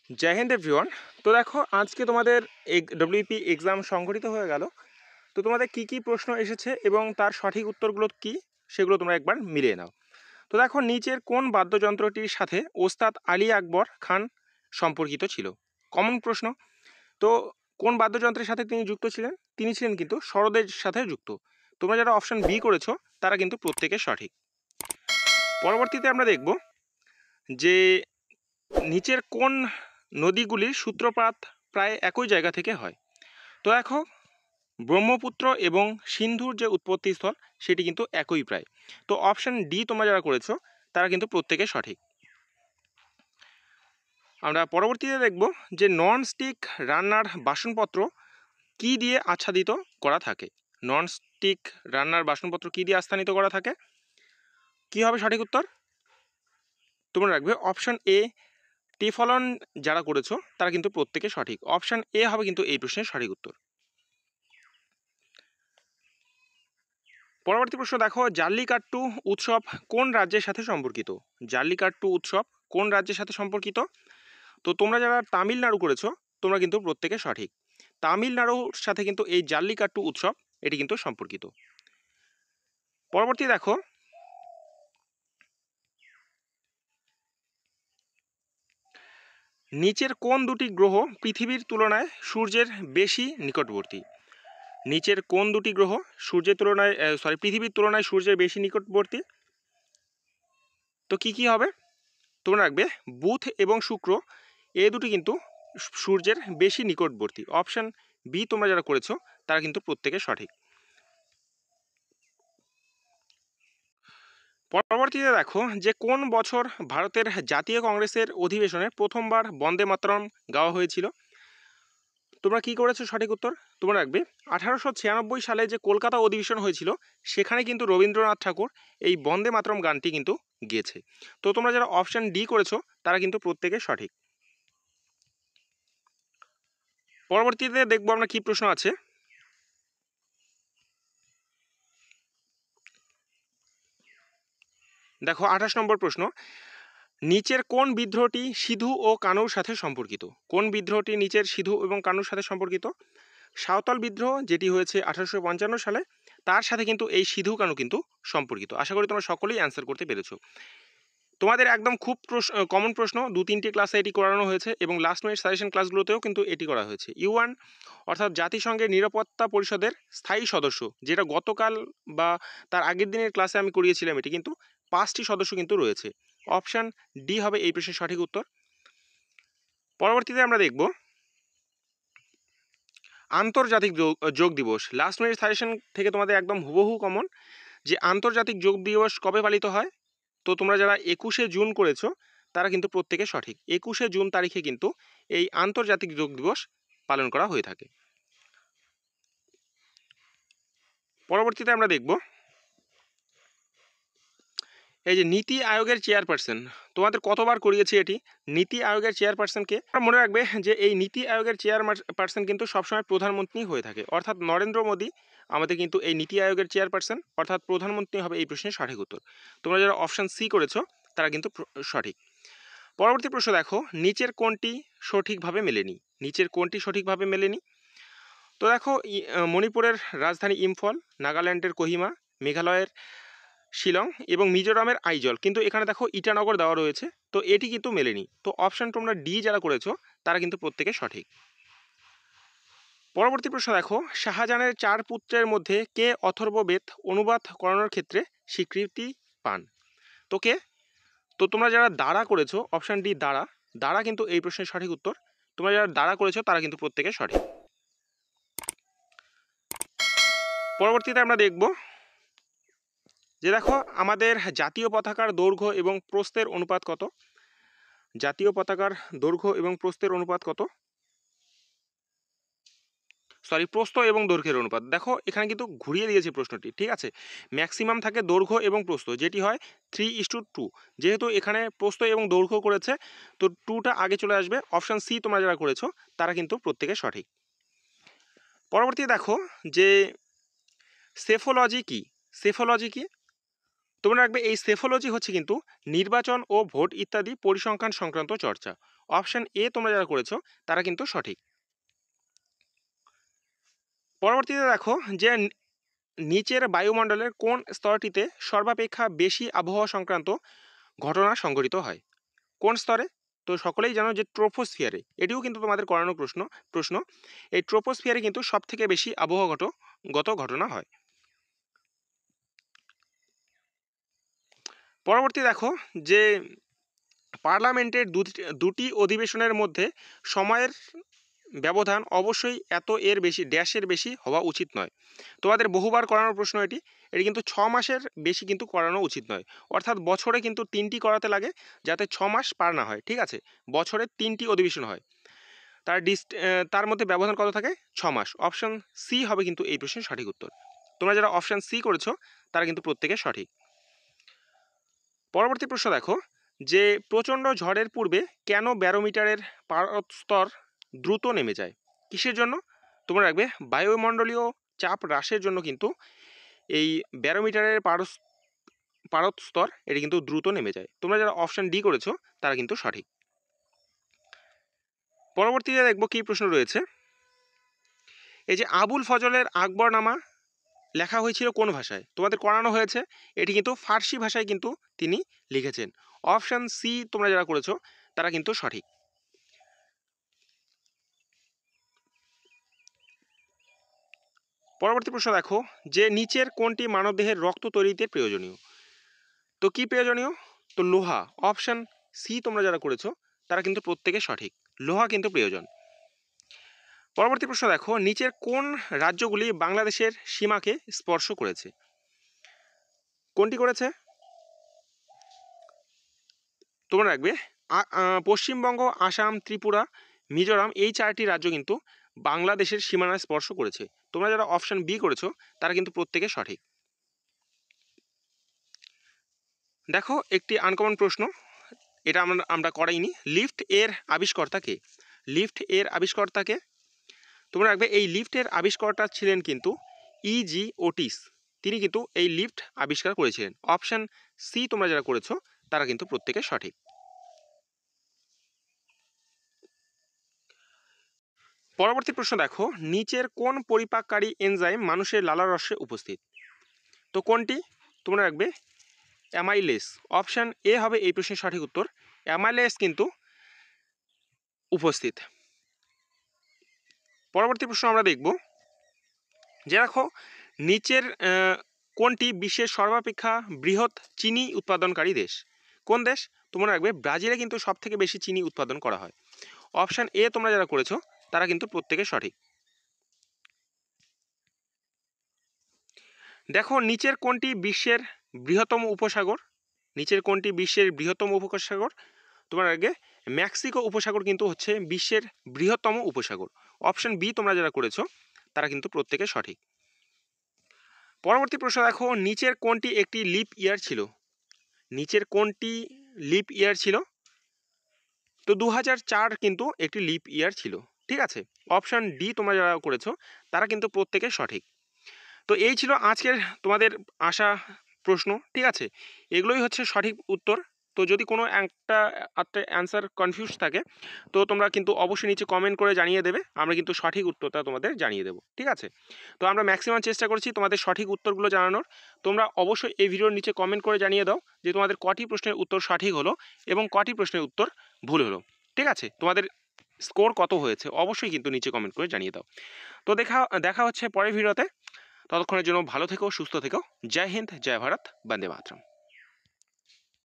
জয় Hind everyone. তো দেখো আজকে তোমাদের ডব্লিউপি এক্সাম সংঘটিত হয়ে গেল। তো তোমাদের কি কি প্রশ্ন এসেছে এবং তার সঠিক উত্তরগুলো কি সেগুলো তোমরা একবার মিলিয়ে নাও। তো দেখো নিচের কোন বাদ্যযন্ত্রটির সাথে ওস্তাদ আলী আকবর খান সম্পর্কিত ছিল? কমন প্রশ্ন। তো কোন বাদ্যযন্ত্রের সাথে তিনি যুক্ত ছিলেন? তিনি ছিলেন কিন্তু সরোদের সাথে যুক্ত। তোমরা যারা অপশন বি করেছো তারা কিন্তু প্রত্যেকে সঠিক। পরবর্তীতে আমরা দেখব যে নিচের কোন নদীগুলির সূত্রপাত প্রায় একই জায়গা থেকে হয়? তো দেখো ব্রহ্মপুত্র এবং সিন্ধুর যে উৎপত্তিস্থল সেটি কিন্তু একই প্রায়। তো অপশন ডি তোমরা যারা করেছো তারা কিন্তু প্রত্যেকে সঠিক। আমরা পরবর্তীতে দেখব যে নন স্টিক রান্নার বাসনপত্র কি দিয়ে আচ্ছাদিত করা থাকে? নন স্টিক রান্নার বাসনপত্র কি দিয়ে আচ্ছাদিত করা থাকে? কি হবে সঠিক উত্তর? তোমরা রাখবে অপশন এ টেফলন। যারা করেছো তারা কিন্তু প্রত্যেকে সঠিক। অপশন এ হবে কিন্তু এই প্রশ্নের সঠিক উত্তর। পরবর্তী প্রশ্ন দেখো জাল্লিকাট্টু উৎসব কোন রাজ্যের সাথে সম্পর্কিত? জাল্লিকাট্টু উৎসব কোন রাজ্যের সাথে সম্পর্কিত? তো তোমরা যারা তামিলনাড়ু করেছো তোমরা কিন্তু প্রত্যেকে সঠিক। তামিলনাড়ুর সাথে কিন্তু এই জাল্লিকাট্টু উৎসব এটি কিন্তু সম্পর্কিত। পরবর্তী দেখো নিচের কোন দুটি গ্রহ পৃথিবীর তুলনায় সূর্যের বেশি নিকটবর্তী? নিচের কোন দুটি গ্রহ সূর্যের তুলনায় পৃথিবীর তুলনায় সূর্যের বেশি নিকটবর্তী? তো কি কি হবে? তোমরা রাখবে বুধ এবং শুক্র এই দুটি কিন্তু সূর্যের বেশি নিকটবর্তী। অপশন বি তোমরা যারা করেছো তারা কিন্তু প্রত্যেকে সঠিক। পরবর্তীতে দেখো যে কোন বছর ভারতের জাতীয় কংগ্রেসের অধিবেশনে প্রথমবার বন্দে মাতরম গাওয়া হয়েছিল? তোমরা কি করেছো সঠিক উত্তর? তোমরা রাখবে 1896 সালে যে কলকাতা অধিবেশন হয়েছিল সেখানে কিন্তু রবীন্দ্রনাথ ঠাকুর এই বন্দে মাতরম গানটি কিন্তু গেয়েছে। তো তোমরা যারা অপশন ডি করেছো তারা কিন্তু প্রত্যেকে সঠিক। পরবর্তীতে দেখবো আমরা কি প্রশ্ন আছে। দেখো 28 নম্বর প্রশ্ন নিচের কোন বিদ্রোহটি সিধু ও কানুর সাথে সম্পর্কিত? কোন বিদ্রোহটি নিচের সিধু এবং কানুর সাথে সম্পর্কিত? সাঁওতাল বিদ্রোহ যেটি হয়েছে 1855 সালে তার সাথে কিন্তু এই সিধু কানু কিন্তু সম্পর্কিত। আশা করি তোমরা সকলেই অ্যান্সার করতে পেরেছো। তোমাদের একদম খুব কমন প্রশ্ন 2-3টি ক্লাসে এটি করানো হয়েছে এবং লাস্ট মিনিট সাজেশন ক্লাসগুলোতেও কিন্তু এটি করা হয়েছে। ইউএন অর্থাৎ জাতিসংঘের নিরাপত্তা পরিষদের স্থায়ী সদস্য, যেটা গতকাল বা তার আগের দিনের ক্লাসে আমি করিয়েছিলাম, এটি কিন্তু 5টি সদস্য কিন্তু রয়েছে। অপশান ডি হবে এই প্রশ্নের সঠিক উত্তর। পরবর্তীতে আমরা দেখব আন্তর্জাতিক যোগ দিবস। লাস্ট মিনিট সাজেশন থেকে তোমাদের একদম হুবহু কমন যে আন্তর্জাতিক যোগ দিবস কবে পালিত হয়? তো তোমরা যারা 21শে জুন করেছো তারা কিন্তু প্রত্যেকে সঠিক। 21শে জুন তারিখে কিন্তু এই আন্তর্জাতিক যোগ দিবস পালন করা হয়ে থাকে। পরবর্তীতে আমরা দেখব এই যে নীতি আয়োগের চেয়ারপারসন, তোমাদের কতবার করিয়েছি এটি। নীতি আয়োগের চেয়ারপারসনকে মনে রাখবে যে এই নীতি আয়োগের চেয়ারপারসন কিন্তু সবসময় প্রধানমন্ত্রী হয়ে থাকে, অর্থাৎ নরেন্দ্র মোদী আমাদের কিন্তু এই নীতি আয়োগের চেয়ারপারসন অর্থাৎ প্রধানমন্ত্রী হবে এই প্রশ্নের সঠিক উত্তর। তোমরা যারা অপশান সি করেছো তারা কিন্তু সঠিক। পরবর্তী প্রশ্ন দেখো নিচের কোনটি সঠিকভাবে মেলেনি? নিচের কোনটি সঠিকভাবে মেলেনি? তো দেখো মণিপুরের রাজধানী ইম্ফল, নাগাল্যান্ডের কোহিমা, মেঘালয়ের শিলং এবং মিজোরামের আইজল, কিন্তু এখানে দেখো ইটানগর দেওয়া রয়েছে, তো এটি কিন্তু মেলেনি। তো অপশান তোমরা ডি যারা করেছো তারা কিন্তু প্রত্যেকে সঠিক। পরবর্তী প্রশ্ন দেখো শাহজাহানের 4 পুত্রের মধ্যে কে অথর্ববেদ অনুবাদ করানোর ক্ষেত্রে স্বীকৃতি পান? তো কে? তো তোমরা যারা দাঁড়া করেছো অপশান ডি দাঁড়া, দাঁড়া কিন্তু এই প্রশ্নের সঠিক উত্তর। তোমরা যারা দাঁড়া করেছো তারা কিন্তু প্রত্যেকে সঠিক। পরবর্তীতে আমরা দেখব যে দেখো আমাদের জাতীয় পতাকার দৈর্ঘ্য এবং প্রস্থের অনুপাত কত? জাতীয় পতাকার দৈর্ঘ্য এবং প্রস্থের অনুপাত কত? প্রস্থ এবং দৈর্ঘ্যের অনুপাত। দেখো এখানে কিন্তু ঘুরিয়ে দিয়েছে প্রশ্নটি, ঠিক আছে। ম্যাক্সিমাম থাকে দৈর্ঘ্য এবং প্রস্থ, যেটি হয় 3:2। যেহেতু এখানে প্রস্থ এবং দৈর্ঘ্য করেছে তো 2টা আগে চলে আসবে। অপশান সি তোমরা যারা করেছো তারা কিন্তু প্রত্যেকে সঠিক। পরবর্তী দেখো যে সেফোলজি কি? সেফোলজি কি? তোমরা রাখবে এই সেফোলজি হচ্ছে কিন্তু নির্বাচন ও ভোট ইত্যাদি পরিসংখ্যান সংক্রান্ত চর্চা। অপশান এ তোমরা যারা করেছো তারা কিন্তু সঠিক। পরবর্তীতে দেখো যে নিচের বায়ুমণ্ডলের কোন স্তরটিতে সর্বাপেক্ষা বেশি আবহাওয়া সংক্রান্ত ঘটনা সংঘটিত হয়? কোন স্তরে? তো সকলেই জানো যে ট্রোপোস্ফিয়ারে। এটিও কিন্তু তোমাদের করানো প্রশ্ন। এই ট্রোপোস্ফিয়ারে কিন্তু সবথেকে বেশি আবহাওয়াগত ঘটনা হয়। পরবর্তী দেখো যে পার্লামেন্টের দুটি অধিবেশনের মধ্যে সময়ের ব্যবধান অবশ্যই এর বেশি ড্যাশের বেশি হওয়া উচিত নয়। তোমাদের বহুবার করানোর প্রশ্ন এটি কিন্তু 6 মাসের বেশি কিন্তু করানো উচিত নয়। অর্থাৎ বছরে কিন্তু 3টি করাতে লাগে যাতে 6 মাস পার না হয়, ঠিক আছে? বছরে 3টি অধিবেশন হয়, তার মধ্যে ব্যবধান কত থাকে? 6 মাস। অপশন সি হবে কিন্তু এই প্রশ্নের সঠিক উত্তর। তোমরা যারা অপশন সি করেছো তারা কিন্তু প্রত্যেকে সঠিক। পরবর্তী প্রশ্ন দেখো যে প্রচণ্ড ঝড়ের পূর্বে কেন ব্যারোমিটারের পারদ স্তর দ্রুত নেমে যায়? কিসের জন্য? তোমরা রাখবে বায়ুমণ্ডলীয় চাপ হ্রাসের জন্য কিন্তু এই ব্যারোমিটারের পারদ স্তর এটি কিন্তু দ্রুত নেমে যায়। তোমরা যারা অপশন ডি করেছো তারা কিন্তু সঠিক। পরবর্তীতে দেখবো কি প্রশ্ন রয়েছে। এই যে আবুল ফজলের আকবরনামা লেখা হয়েছিল কোন ভাষায়? তোমাদের করানো হয়েছে, এটি কিন্তু ফার্সি ভাষায় কিন্তু তিনি লিখেছেন। অপশন সি তোমরা যারা করেছো তারা কিন্তু সঠিক। পরবর্তী প্রশ্ন দেখো যে নিচের কোনটি মানবদেহের রক্ত তৈরিতে প্রয়োজনীয়? তো কি প্রয়োজনীয়? তো লোহা। অপশন সি তোমরা যারা করেছো তারা কিন্তু প্রত্যেকে সঠিক, লোহা কিন্তু প্রয়োজন। পরবর্তী প্রশ্ন দেখো নিচের কোন রাজ্যগুলি বাংলাদেশের সীমাকে স্পর্শ করেছে? কোনটি করেছে? তোমরা রাখবে পশ্চিমবঙ্গ, আসাম, ত্রিপুরা, মিজোরাম, এই 4টি রাজ্য কিন্তু বাংলাদেশের সীমানা স্পর্শ করেছে। তোমরা যারা অপশন বি করেছো তারা কিন্তু প্রত্যেকে সঠিক। দেখো একটি আনকমন প্রশ্ন, এটা আমরা করাইনি। লিফট এর আবিষ্কর্তা কে? লিফট এর আবিষ্কর্তা কে? তোমরা রাখবে এই লিফটের আবিষ্কর্তা ছিলেন কিন্তু ইজি ওটিস। তিনি কিন্তু এই লিফট আবিষ্কার করেছিলেন। অপশন সি তোমরা যারা করেছো তারা কিন্তু প্রত্যেকে সঠিক। পরবর্তী প্রশ্ন দেখো নিচের কোন পরিপাককারী এনজাইম মানুষের লালারসে উপস্থিত? তো কোনটি? তোমরা রাখবে অ্যামাইলেস। অপশন এ হবে এই প্রশ্নের সঠিক উত্তর। অ্যামাইলেস কিন্তু উপস্থিত। পরবর্তী প্রশ্ন আমরা দেখব যে দেখো নিচের কোনটি বিশ্বের সর্বাপেক্ষা বৃহৎ চিনি উৎপাদনকারী দেশ? কোন দেশ? তোমরা রাখবে ব্রাজিলে কিন্তু সব থেকে বেশি চিনি উৎপাদন করা হয়। অপশন এ তোমরা যারা করেছো তারা কিন্তু প্রত্যেকে সঠিক। দেখো নিচের কোনটি বিশ্বের বৃহত্তম উপসাগর? নিচের কোনটি বিশ্বের বৃহত্তম উপসাগর? তোমরা আগে মেক্সিকো উপসাগর কিন্তু হচ্ছে বিশ্বের বৃহত্তম উপসাগর। অপশন বি তোমরা যারা করেছো তারা কিন্তু প্রত্যেকে সঠিক। পরবর্তী প্রশ্ন দেখো নিচের কোনটি একটি লিপ ইয়ার ছিল? নিচের কোনটি লিপ ইয়ার ছিল? তো 2004 কিন্তু একটি লিপ ইয়ার ছিল, ঠিক আছে? অপশন ডি তোমরা যারা করেছো তারা কিন্তু প্রত্যেকে সঠিক। তো এই ছিল আজকের তোমাদের আসা প্রশ্ন, ঠিক আছে? এগুলোই হচ্ছে সঠিক উত্তর। তো যদি কোনো একটা অ্যান্সার কনফিউজ থাকে তো তোমরা কিন্তু অবশ্যই নিচে কমেন্ট করে জানিয়ে দেবে, আমরা কিন্তু সঠিক উত্তরটা তোমাদের জানিয়ে দেবো, ঠিক আছে? তো আমরা ম্যাক্সিমাম চেষ্টা করছি তোমাদের সঠিক উত্তরগুলো জানানোর। তোমরা অবশ্যই এই ভিডিওর নিচে কমেন্ট করে জানিয়ে দাও যে তোমাদের কটি প্রশ্নের উত্তর সঠিক হলো এবং কটি প্রশ্নের উত্তর ভুল হলো, ঠিক আছে? তোমাদের স্কোর কত হয়েছে অবশ্যই কিন্তু নিচে কমেন্ট করে জানিয়ে দাও। তো দেখা হচ্ছে পরের ভিডিওতে। ততক্ষণের জন্য ভালো থেকো, সুস্থ থেকো। জয় হিন্দ, জয় ভারত, বন্দে মাতরম।